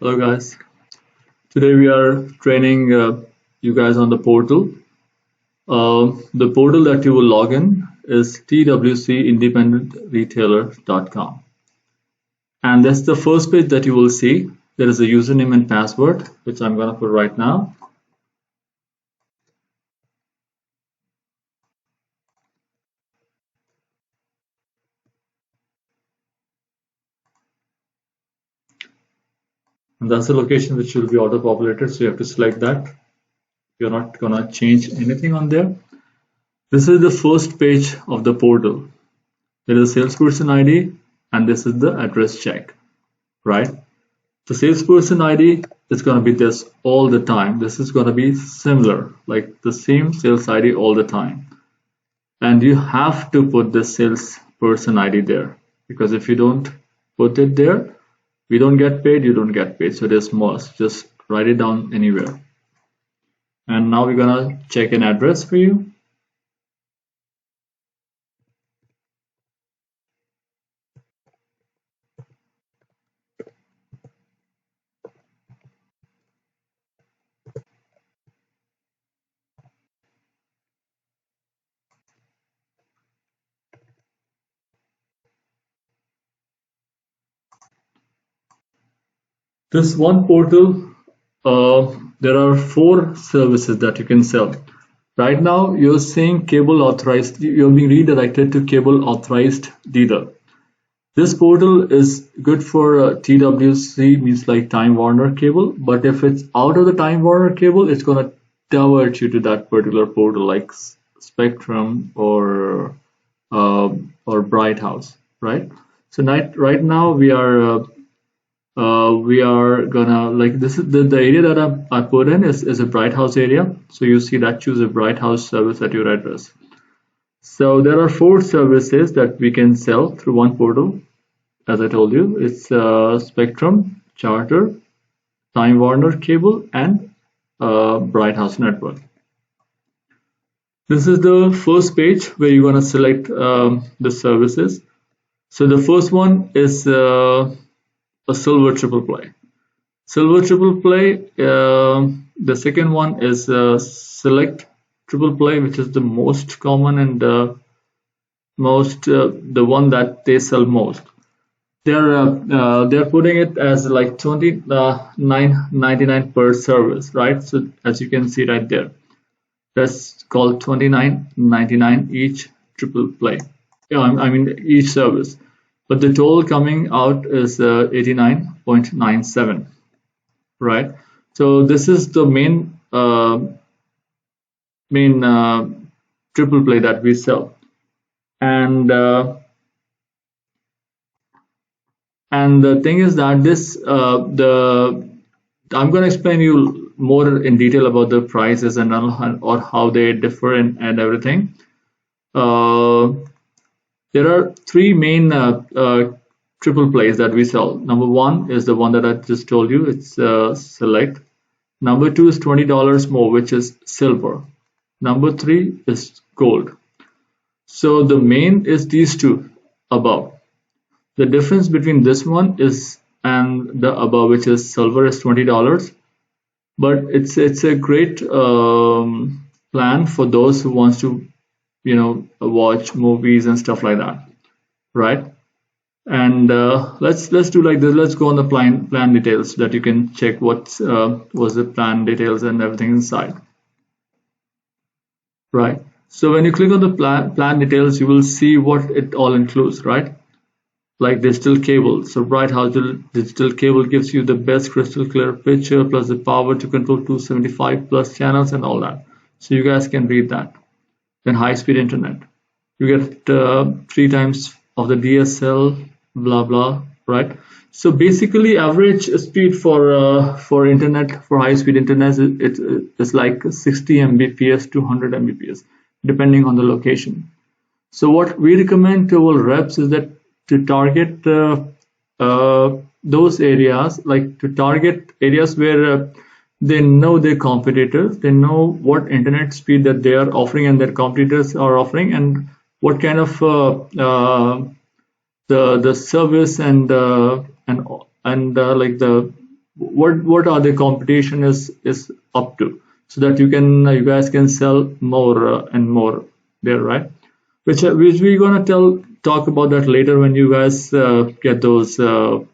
Hello guys. Today we are training you guys on the portal. The portal that you will log in is twcindependentretailer.com, and that's the first page that you will see. There is a username and password which I'm gonna put right now. And that's the location which will be auto-populated, so you have to select that. You're not gonna change anything on there. This is the first page of the portal. There is a salesperson ID and this is the address check, right? The salesperson ID is going to be this all the time. This is going to be similar, like the same sales ID all the time. And you have to put the salesperson ID there, because if you don't put it there, we don't get paid, you don't get paid. So this must just write it down anywhere. And now we're going to check an address for you. This one portal, there are 4 services that you can sell. Right now, you're saying cable authorized, you're being redirected to cable authorized dealer. This portal is good for TWC, means like Time Warner cable, but if it's out of the Time Warner cable, it's gonna divert you to that particular portal, like Spectrum or Bright House, right? So right now we are gonna, like, this is the area that I put in is a Bright House area. So you see that, choose a Bright House service at your address. So there are 4 services that we can sell through one portal. As I told you, it's Spectrum, Charter, Time Warner cable, and Bright House network. This is the first page where you're gonna select the services. So the first one is a silver triple play. Silver triple play. The second one is select triple play, which is the most common and the one that they sell most. They're putting it as like $29.99 per service, right? So as you can see right there, that's called $29.99 each triple play. Yeah, I mean each service. But the total coming out is 89.97, right? So this is the main triple play that we sell, and the thing is that this I'm going to explain you more in detail about the prices and or how they differ and everything. There are 3 main triple plays that we sell. Number 1 is the one that I just told you, it's select. Number 2 is $20 more, which is silver. Number 3 is gold. So the main is these 2 above. The difference between this one is and the above, which is silver, is $20. But it's a great plan for those who wants to watch movies and stuff like that, right? And let's do like this. Let's go on the plan details so that you can check what was the plan details and everything inside, right? So when you click on the plan details, you will see what it all includes, right? Like digital cable. So Bright House digital cable gives you the best crystal clear picture plus the power to control 275 plus channels and all that. So you guys can read that. Then high-speed internet, you get 3 times of the DSL, blah blah, right? So basically average speed for internet, for high-speed internet, it's like 60 Mbps to 100 Mbps depending on the location. So what we recommend to our reps is that to target those areas, like to target areas where they know their competitors, they know what internet speed that they are offering and their competitors are offering, and what kind of the service and like the what are the competition is up to, so that you guys can sell more and more there, right? Which we're gonna talk about that later when you guys get those the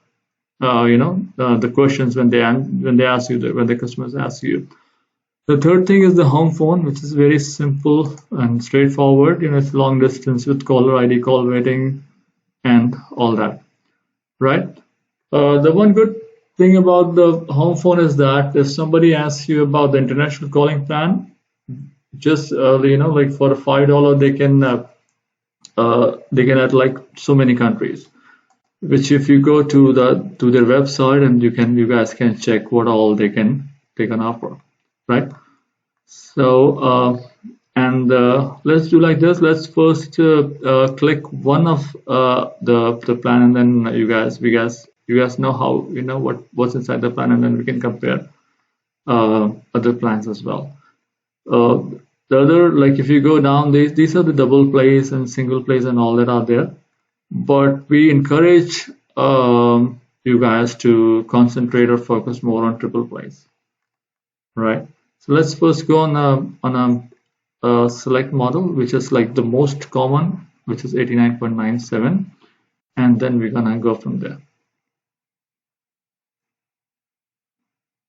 questions when they ask you when the customers ask you. The third thing is the home phone, which is very simple and straightforward. It's long distance with caller ID, call waiting, and all that, right? The one good thing about the home phone is that if somebody asks you about the international calling plan, just like for $5 they can add like so many countries. Which if you go to their website, and you guys can check what all they can offer, right? So and let's do like this. Let's first click one of the plan, and then you guys know how what's inside the plan, and then we can compare other plans as well. The other, like if you go down, these are the double plays and single plays and all that are there, but we encourage you guys to concentrate or focus more on triple plays, right? So let's first go on a select model, which is like the most common, which is 89.97, and then we're gonna go from there.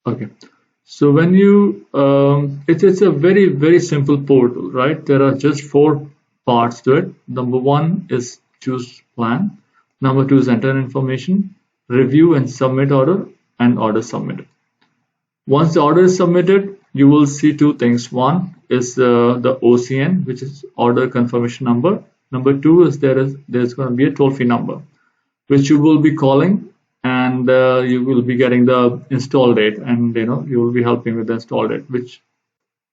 Okay, so when you it's a very simple portal, right? There are just 4 parts to it. Number 1 is choose plan. Number 2 is enter information, review and submit order, and order submitted. Once the order is submitted, you will see 2 things. One is the OCN, which is order confirmation number. Number 2 is there's going to be a toll-free number, which you will be calling, and you will be getting the install date, and you will be helping with the install date, which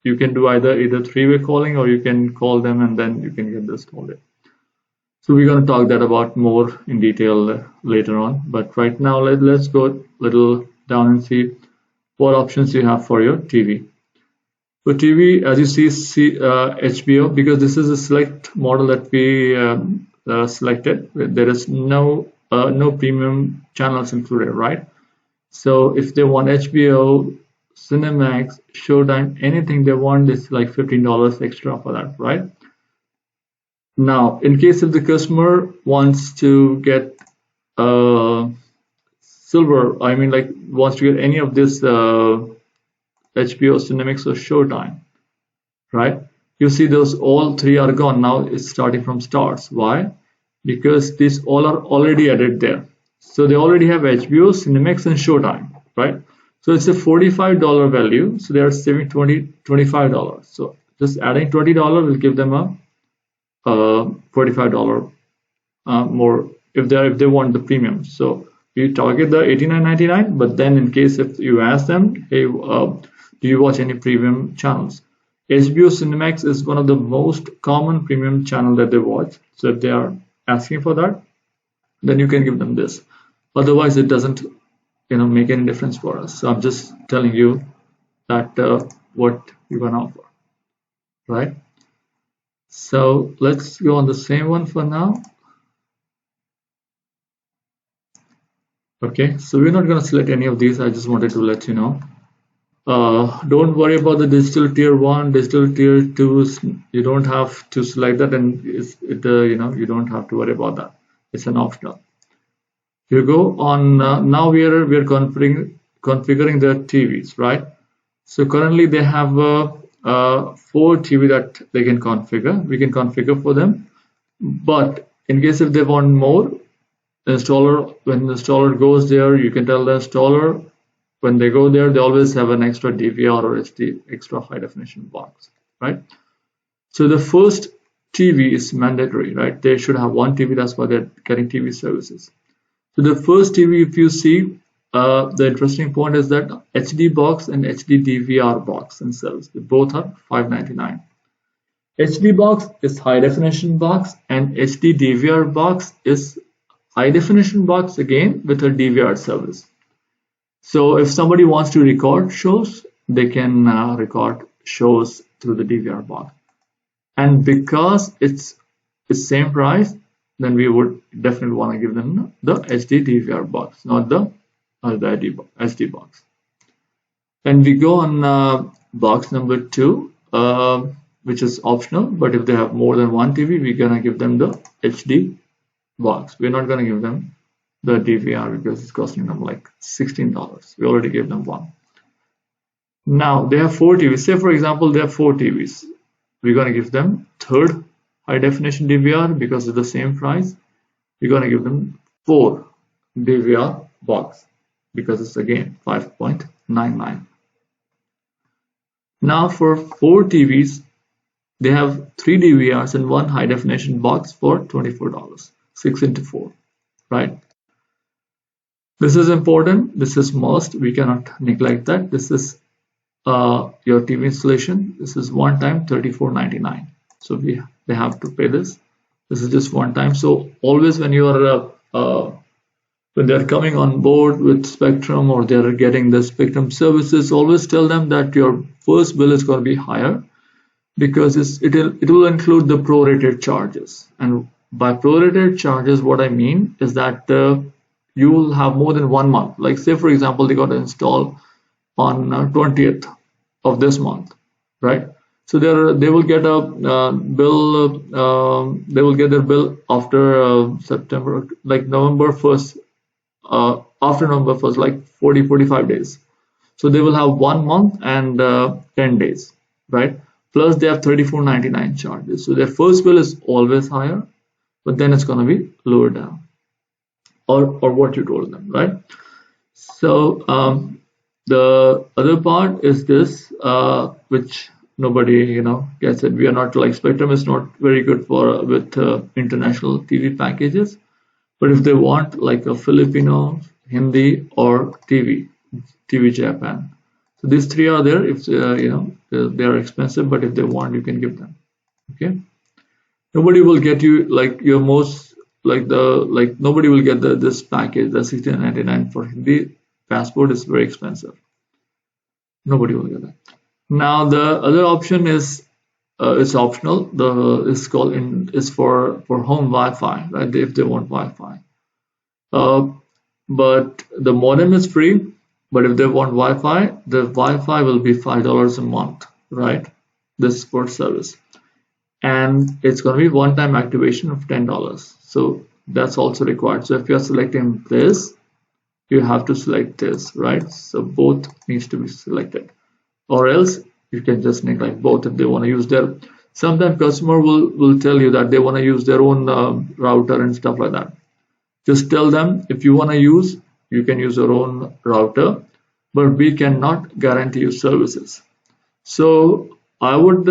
you can do either 3-way calling, or you can call them and then you can get the install date. So we're going to talk that about more in detail later on, but right now let's go a little down and see what options you have for your TV. For TV, as you see HBO, because this is a select model that we selected, there is no premium channels included, right? So if they want HBO, Cinemax, Showtime, anything they want, it's like $15 extra for that, right? Now, in case if the customer wants to get silver, I mean like wants to get any of this HBO, Cinemax, or Showtime, right? You see those all 3 are gone. Now it's starting from stars. Why? Because these all are already added there. So they already have HBO, Cinemax, and Showtime, right? So it's a $45 value. So they are saving $25. So just adding $20 will give them a $45 more if they want the premium. So you target the $89.99, but then in case if you ask them, hey, do you watch any premium channels? HBO Cinemax is one of the most common premium channel that they watch. So if they are asking for that, then you can give them this. Otherwise, it doesn't make any difference for us. So I'm just telling you that what you're gonna offer, right? So let's go on the same one for now. Okay, so we're not going to select any of these. I just wanted to let you know. Don't worry about the digital tier 1, digital tier 2. You don't have to select that, and you don't have to worry about that. It's an optional. You go on. Now we are configuring the TVs, right? So currently they have 4 TV that they can configure. We can configure for them, but in case if they want more, when the installer goes there, you can tell the installer when they go there, they always have an extra DVR or HD extra high definition box, right? So the first TV is mandatory, right? They should have 1 TV. That's why they're getting TV services. So the first TV, if you see, the interesting point is that HD box and HD DVR box themselves, they both are $5.99. HD box is high definition box, and HD DVR box is high definition box again with a DVR service. So if somebody wants to record shows, they can record shows through the DVR box. And because it's the same price, then we would definitely want to give them the HD DVR box, not the HD box. And we go on box number 2, which is optional, but if they have more than one TV, we're gonna give them the HD box. We're not gonna give them the DVR because it's costing them like $16. We already gave them one. Now they have 4 TVs. Say for example they have 4 TVs. We're gonna give them third high definition DVR because it's the same price. We're gonna give them 4 DVR box because it's again 5.99. Now for 4 TVs, they have 3 DVRs and 1 high definition box for $24. 6 into 4, right? This is important. This is must. We cannot neglect that. This is your TV installation. This is one time $34.99. So they have to pay this. This is just one time. So always when you are when they're coming on board with Spectrum or they're getting the Spectrum services, always tell them that your first bill is going to be higher because it will include the prorated charges. And by prorated charges, what I mean is that you will have more than 1 month. Like say for example, they got to install on 20th of this month, right? So they will get a bill. They will get their bill after September, like November 1st. After November 1st, like 40-45 days. So they will have 1 month and 10 days, right? Plus they have $34.99 charges. So their first bill is always higher, but then it's going to be lower down, or what you told them, right? So the other part is this, which nobody gets it. We are not like Spectrum is not very good for with international TV packages. But if they want like a Filipino, Hindi, or TV Japan, so these 3 are there. If they are expensive, but if they want, you can give them. Okay, nobody will get you like your most nobody will get this package. The $16.99 for Hindi passport is very expensive. Nobody will get that. Now the other option is it's optional. It's called is for home Wi-Fi, right? If they want Wi-Fi, but the modem is free. But if they want Wi-Fi, the Wi-Fi will be $5 a month, right? This is for service, and it's going to be one-time activation of $10. So that's also required. So if you are selecting this, you have to select this, right? So both needs to be selected, or else you can just neglect both if they want to use their. Sometimes customer will tell you that they want to use their own router and stuff like that. Just tell them if you want to use, you can use your own router, but we cannot guarantee you services. So I would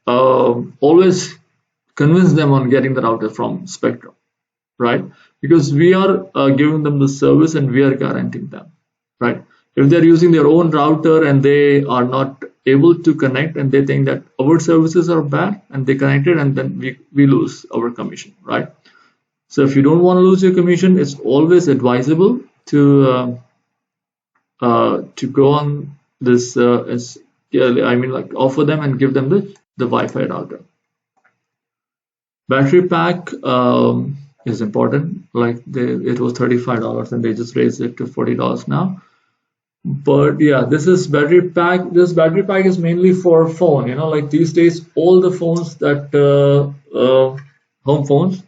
always convince them on getting the router from Spectrum, right? Because we are giving them the service and we are guaranteeing them, right? If they're using their own router and they are not able to connect and they think that our services are bad and they connected and then we lose our commission, right? So if you don't want to lose your commission, it's always advisable to go on this offer them and give them the Wi-Fi router. Battery pack is important. Like it was $35 and they just raised it to $40 now. But yeah, this battery pack is mainly for phone. Like these days all the phones that home phones,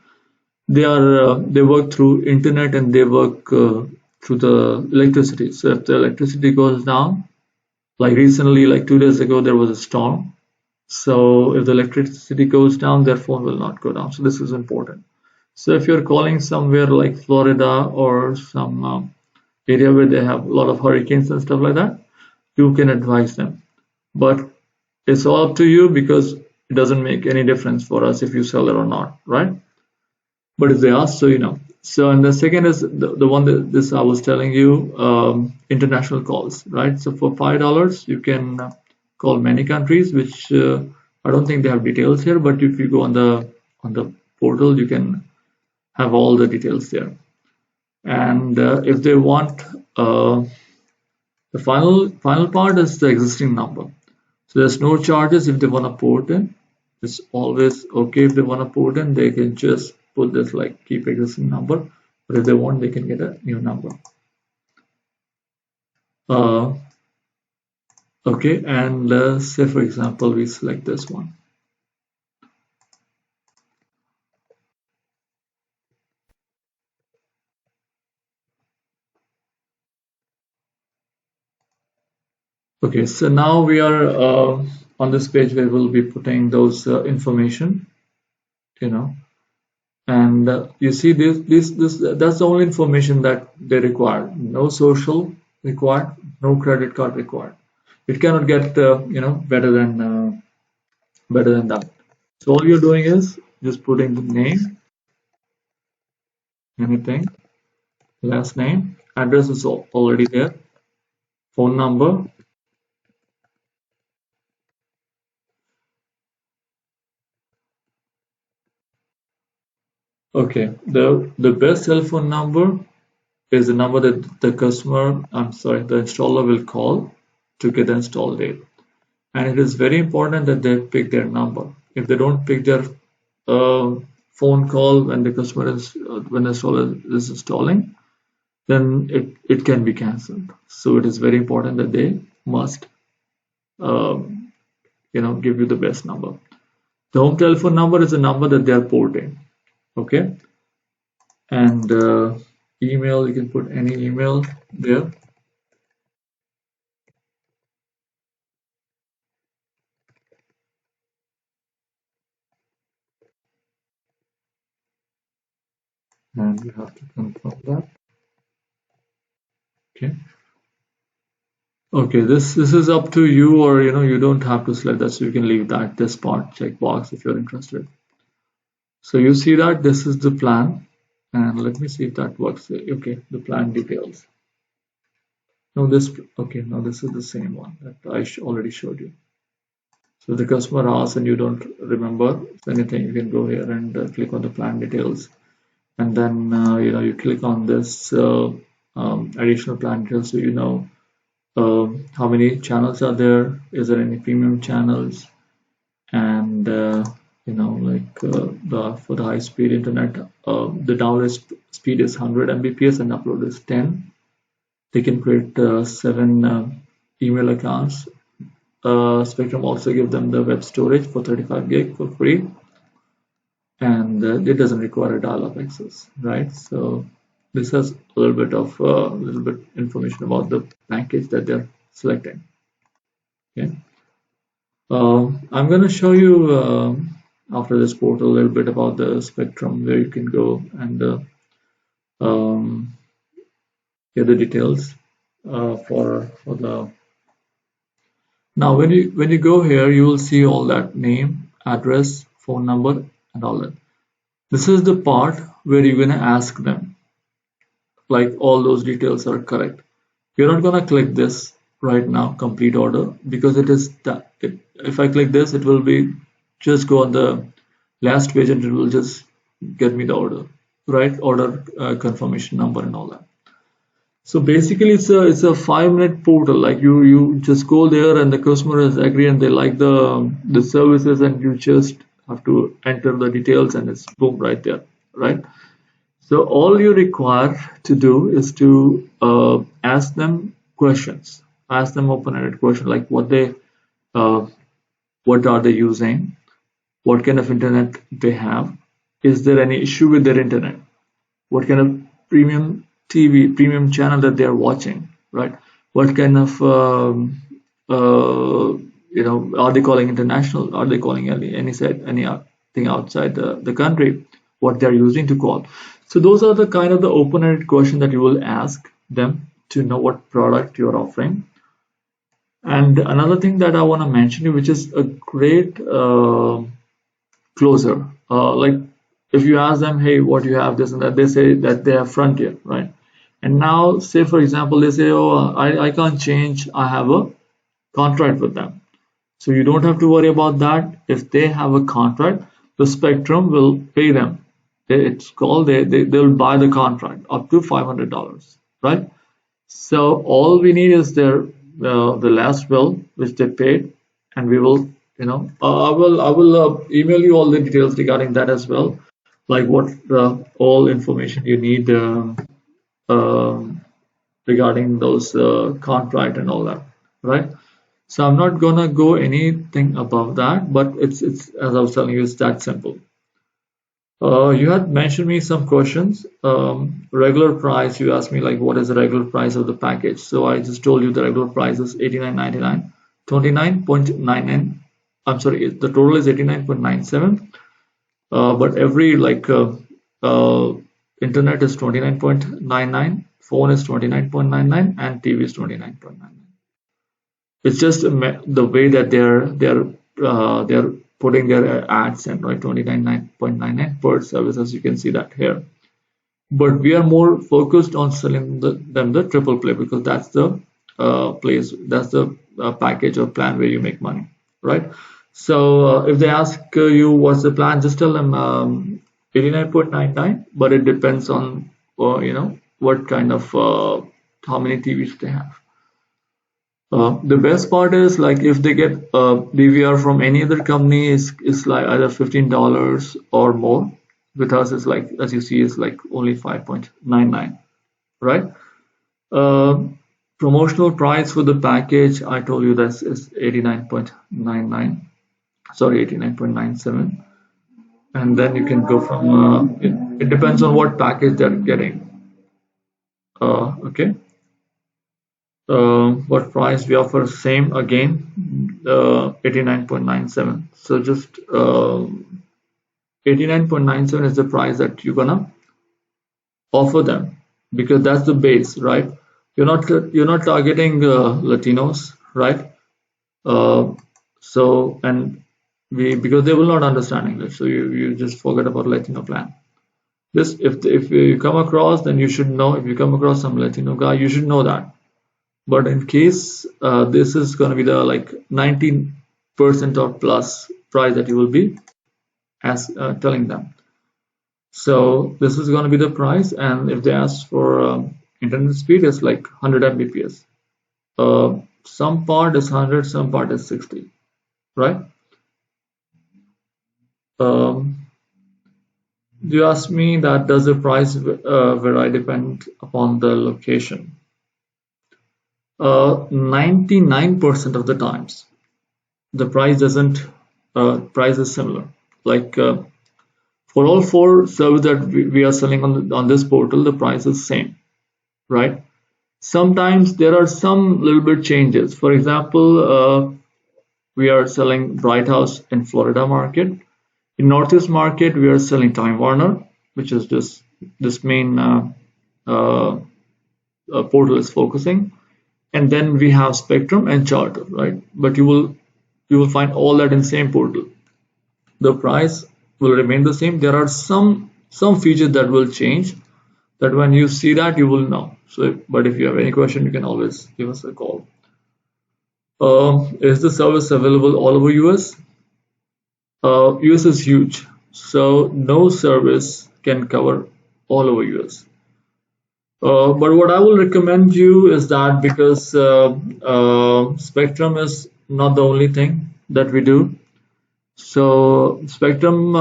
they work through internet and they work through the electricity. So if the electricity goes down, like recently, like 2 days ago, there was a storm. So if the electricity goes down, their phone will not go down. So this is important. So if you're calling somewhere like Florida or some area where they have a lot of hurricanes and stuff like that, you can advise them. But it's all up to you because it doesn't make any difference for us if you sell it or not, right? But if they ask, so you know. So and the second is the one that this I was telling you, international calls, right? So for $5 you can call many countries, which I don't think they have details here, but if you go on the portal, you can have all the details there. And if they want the final part is the existing number. So there's no charges if they want to port in. It's always okay if they want to port in, they can just put this like keep existing number, but if they want, they can get a new number. Okay, and say for example we select this one. Okay, so now we are on this page where we'll be putting those information, you know, and you see this that's the only information that they require. No social required, no credit card required. It cannot get better than that. So all you're doing is just putting the name, anything, last name, address is already there, phone number. Okay, the best cell phone number is the number that the customer, I'm sorry, the installer will call to get the install date. And it is very important that they pick their number. If they don't pick their phone call when the customer is when the installer is installing, then it can be cancelled. So it is very important that they must um, give you the best number. The home telephone number is a number that they are porting. Okay, and email, you can put any email there. And you have to confirm that. Okay. Okay, this is up to you, or you don't have to select that, so you can leave that this part checkbox if you're interested. So you see that this is the plan, and let me see if that works. Okay, the plan details. No, this okay. Now this is the same one that I already showed you. So if the customer asks and you don't remember anything, you can go here and click on the plan details, and then you click on this additional plan details, so you know how many channels are there, is there any premium channels, and for the high speed internet, the download speed is 100 Mbps and upload is 10. They can create 7 email accounts. Spectrum also give them the web storage for 35 gig for free, and it doesn't require a dial-up access, right? So this has a little bit information about the package that they're selecting. Okay. I'm going to show you after this portal a little bit about the spectrum where you can go and um, get the details for the. Now, when you go here, you will see all that name, address, phone number, and all that. This is the part where you're going to ask them, like all those details are correct. You're not going to click this right now, complete order, because it is that. If I click this, it will be just go on the last page and it will just get me the order, right? Order confirmation number and all that. So basically, it's a 5-minute portal. Like you just go there and the customer has agreed and they like the services, and you just have to enter the details and it's boom right there, right? So all you require to do is to ask them questions, ask them open-ended questions like uh, what are they using, what kind of internet they have, is there any issue with their internet, what kind of premium TV, premium channel that they are watching, right? What kind of are they calling international? Are they calling anything outside the country? What they're using to call? So those are the kind of the open-ended question that you will ask them to know what product you're offering. And another thing that I want to mention, which is a great closer. Like if you ask them, hey, what do you have, this and that, they say that they have Frontier, right? And now, say for example, they say, oh, I can't change, I have a contract with them. So you don't have to worry about that. If they have a contract, the Spectrum will pay them. It's called they'll buy the contract up to $500, right? So all we need is the last bill which they paid, and we will I will email you all the details regarding that as well, like what all information you need um, regarding those contract and all that, right? So I'm not gonna go anything above that, but it's as I was telling you, it's that simple. You had mentioned me some questions. Regular price, you asked me like what is the regular price of the package. So I just told you the regular price is 89.99, 29.99. I'm sorry, the total is 89.97. But every uh, internet is 29.99, phone is 29.99, and TV is 29.99. It's just the way that they're putting their ads in, right? 29.99 per service, as you can see that here. But we are more focused on selling them the triple play, because that's the that's the package or plan where you make money, right? So if they ask you what's the plan, just tell them 89.99, but it depends on what kind of how many TVs they have. The best part is like if they get DVR from any other company is like either $15 or more. With us, it's like, as you see, it's like only 5.99, right? Uh, Promotional price for the package, I told you that is 89.99. Sorry, 89.97. And then you can go from it depends on what package they're getting. Okay. What price we offer? Same again, 89.97. So just 89.97 is the price that you're gonna offer them, because that's the base, right? You're not targeting Latinos, right? Uh, so and we because they will not understand English, so you just forget about Latino plan. This if you come across, then you should know. If you come across some Latino guy, you should know that. But in case this is going to be the like 19% or plus price that you will be as telling them. So this is going to be the price, and if they ask for internet speed, it's like 100 Mbps. Some part is 100, some part is 60, right? Um, you asked me that does the price vary depend upon the location? 99% of the times the price doesn't price is similar. Like for all four services that we are selling on this portal, the price is same, right? Sometimes there are some little bit changes. For example, we are selling Bright House in Florida market. In Northeast market, we are selling Time Warner, which is this main uh, portal is focusing, and then we have Spectrum and Charter, right? But you will find all that in same portal. The price will remain the same. There are some features that will change, that when you see that you will know. So, but if you have any question, you can always give us a call. Is the service available all over US? US is huge, so no service can cover all over US. But what I will recommend you is that, because Spectrum is not the only thing that we do. So Spectrum,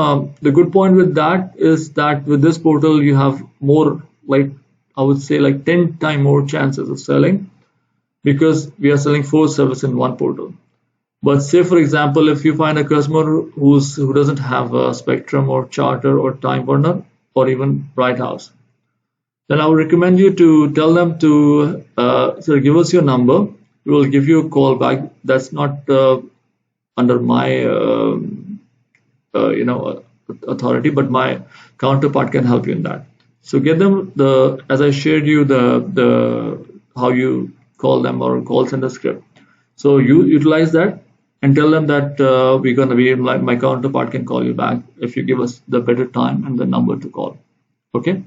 the good point with that is that with this portal you have more, like I would say like 10 times more chances of selling, because we are selling four services in one portal. But say for example, if you find a customer who doesn't have a Spectrum or Charter or Time Warner or even Bright House, then I would recommend you to tell them to give us your number. We will give you a call back. That's not under my authority, but my counterpart can help you in that. So get them as I shared you the how you call them or call center script. So you utilize that and tell them that we're gonna be like my counterpart can call you back if you give us the better time and the number to call. Okay.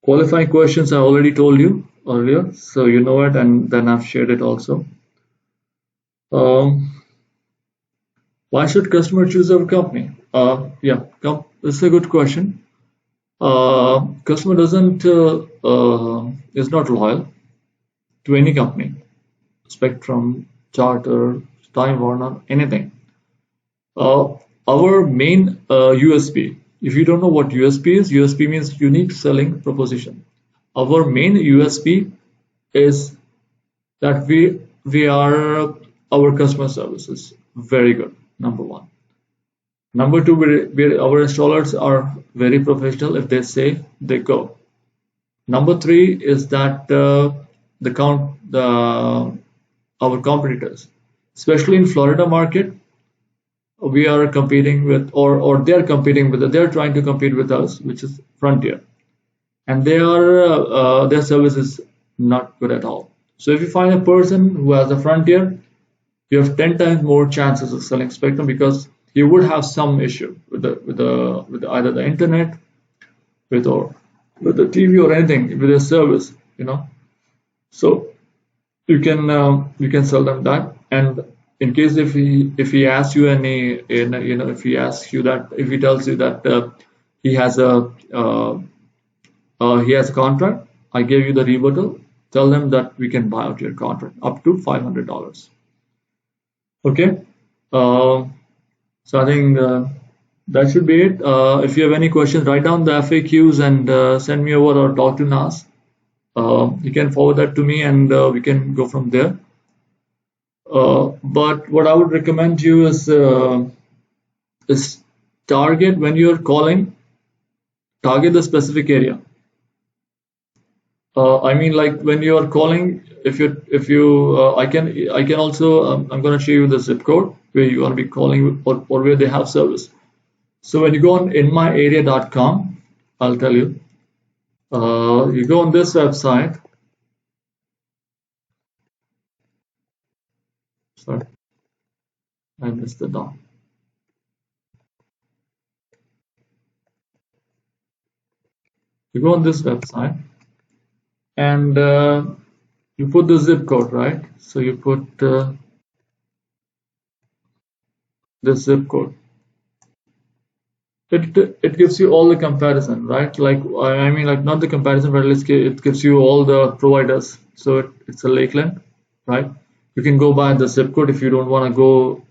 Qualifying questions I already told you earlier, so you know it, and then I've shared it also. Why should customer choose our company? Yeah, this is a good question. Customer doesn't is not loyal to any company, Spectrum, Charter, Time Warner, anything. Our main USP. If you don't know what USP is, USP means unique selling proposition. Our main USP is that we are our customer service is very good. Number one. Number two, our installers are very professional. If they say, they go. Number three is that our competitors, especially in Florida market, we are competing with, or they're competing with, they're trying to compete with us, which is Frontier, and their service is not good at all. So if you find a person who has a Frontier, you have 10 times more chances of selling Spectrum because you would have some issue with either the internet, or with the TV or anything with the service. So you can sell them that, and in case if he asks you if he asks you that, if he tells you that he has a contract, I gave you the rebuttal. Tell them that we can buy out your contract up to $500. Okay. Uh, so I think that should be it. If you have any questions, write down the FAQs and send me over or talk to Nas. You can forward that to me and we can go from there. But what I would recommend you is target when you're calling, target the specific area. I mean, like when you are calling, I can also I'm going to show you the zip code where you're going to be calling, or where they have service. So when you go on inmyarea.com, I'll tell you. You go on this website. Sorry, I missed the dot. You go on this website and you put the zip code, right? So you put the zip code. It gives you all the comparison, right? Like I mean, like not the comparison, but it gives you all the providers. So it's a Lakeland, right? You can go by the zip code if you don't want to go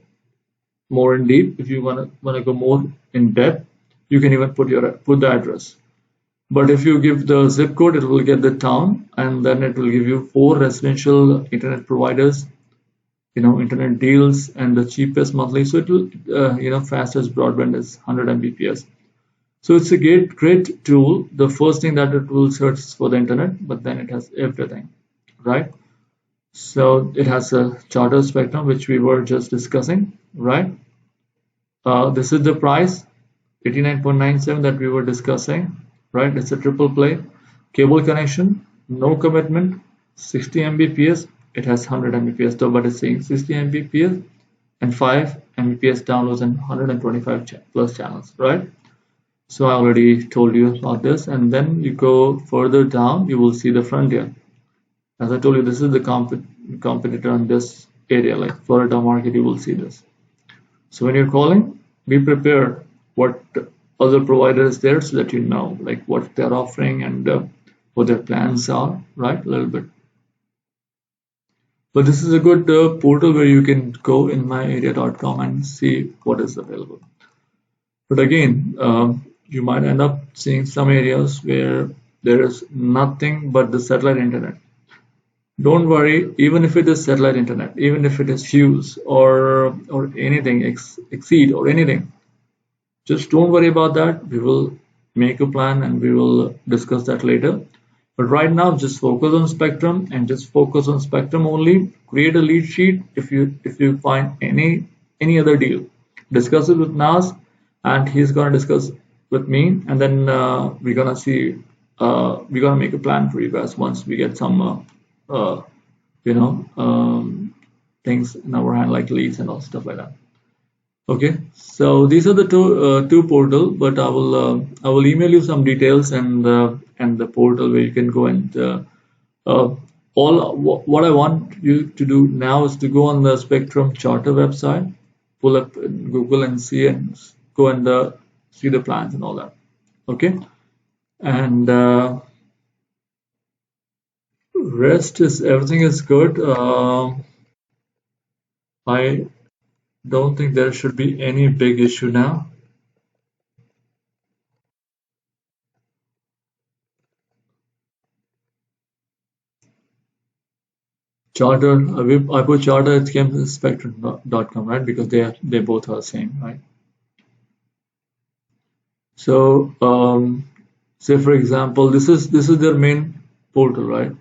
more in deep. If you want to go more in depth, you can even put the address. But if you give the zip code, it will get the town, and then it will give you 4 residential internet providers, internet deals, and the cheapest monthly. So it will, fastest broadband is 100 Mbps. So it's a great tool. The first thing that it will search is for the internet, but then it has everything, right? So it has a charter spectrum, which we were just discussing, right? This is the price, 89.97 that we were discussing, right? It's a triple play. Cable connection, no commitment, 60 Mbps. It has 100 Mbps though, but it's saying 60 Mbps and 5 Mbps downloads and 125 plus channels, right? So I already told you about this, and then you go further down, you will see the Frontier. As I told you, this is the competitor in this area, like Florida market, you will see this. So when you're calling, be prepared what other provider is there so that you know like what they're offering and what their plans are, right? A little bit. But this is a good portal where you can go in myarea.com and see what is available. But again, you might end up seeing some areas where there is nothing but the satellite internet. Don't worry, even if it is satellite internet, even if it is Hughes or anything, Exceed or anything, just don't worry about that. We will make a plan and we will discuss that later. But right now, just focus on Spectrum and just focus on Spectrum only. Create a lead sheet if you find any other deal. Discuss it with Nas, and he's gonna discuss with me, and then we're gonna see. We're gonna make a plan for you guys once we get some things in our hand like leads and all stuff like that. Okay, so these are the two portal, but I will email you some details and the portal where you can go and uh, what I want you to do now is to go on the Spectrum Charter website, pull up Google and go and see the plans and all that. Okay, and rest is everything is good. I don't think there should be any big issue now. Charter, I put Charter, it came to spectrum.com, right? Because they both are the same, right? So say for example, this is their main portal, right?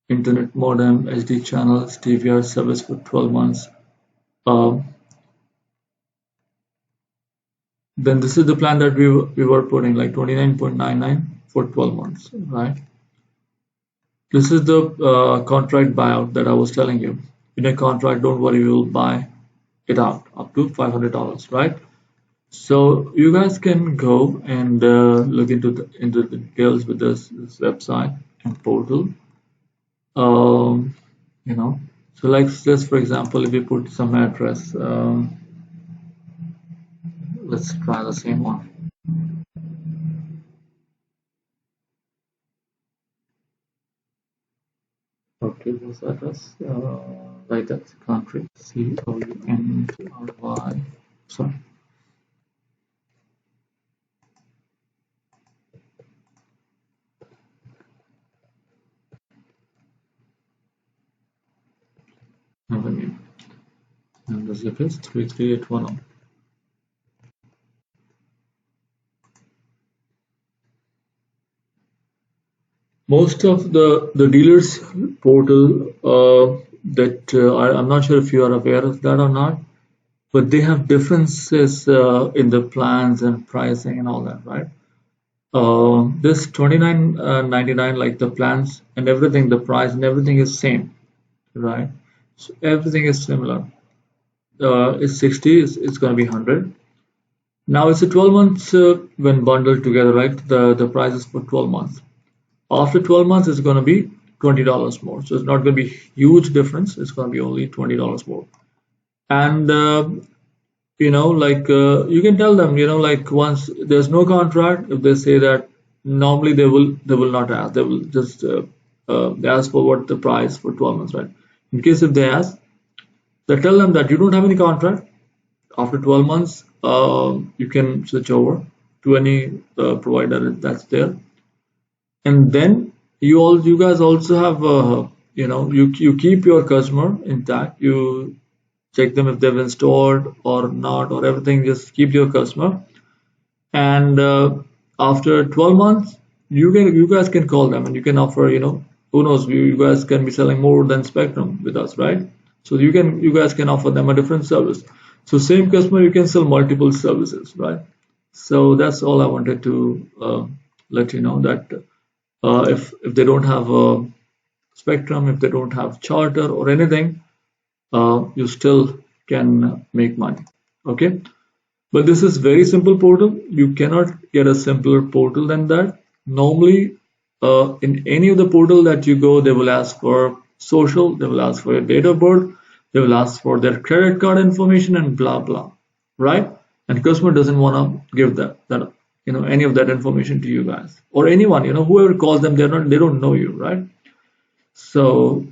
Internet modem, HD channels, DVR service for 12 months. Um, then this is the plan that we were putting, like 29.99 for 12 months, right? This is the contract buyout that I was telling you. In a contract, don't worry, we will buy it out up to $500, right? So you guys can go and look into the details with this website and portal. Um, you know, so like just for example, if we put some address, let's try the same one. Okay, this address, right, that's country, COUNTRY. Sorry. Avenue. And the zip is 33810. Most of the dealers portal that I'm not sure if you are aware of that or not, but they have differences in the plans and pricing and all that, right? This 29.99, like the plans and everything, the price and everything is same, right? So everything is similar. It's 60, it's going to be 100. Now it's a 12 months when bundled together, right? The price is for 12 months. After 12 months, it's going to be $20 more. So it's not going to be huge difference. It's going to be only $20 more. And like you can tell them, like once there's no contract, if they say that, normally they will not ask. They will just they ask for what the price for 12 months, right? In case if they ask, they tell them that you don't have any contract. After 12 months, you can switch over to any provider that's there. And then you guys also have you keep your customer intact. You check them if they've installed or not or everything. Just keep your customer, and after 12 months you guys can call them and you can offer, who knows, you guys can be selling more than Spectrum with us, right? So you guys can offer them a different service. So same customer, you can sell multiple services, right? So that's all I wanted to let you know, that if they don't have a Spectrum, if they don't have Charter or anything, you still can make money. Okay, but this is very simple portal. You cannot get a simpler portal than that. Normally, in any of the portal that you go, they will ask for social, they will ask for your date of birth, they will ask for their credit card information and blah blah, right? And customer doesn't want to give that any of that information to you guys or anyone, whoever calls them, they don't know you, right? So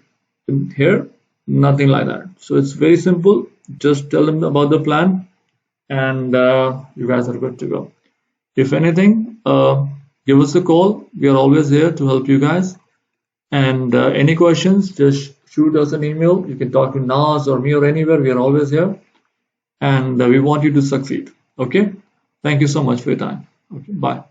here, nothing like that. So it's very simple. Just tell them about the plan, and you guys are good to go. If anything, give us a call. We are always here to help you guys. And any questions, just shoot us an email. You can talk to Nas or me or anywhere. We are always here, and we want you to succeed. Okay. Thank you so much for your time. Okay. Bye.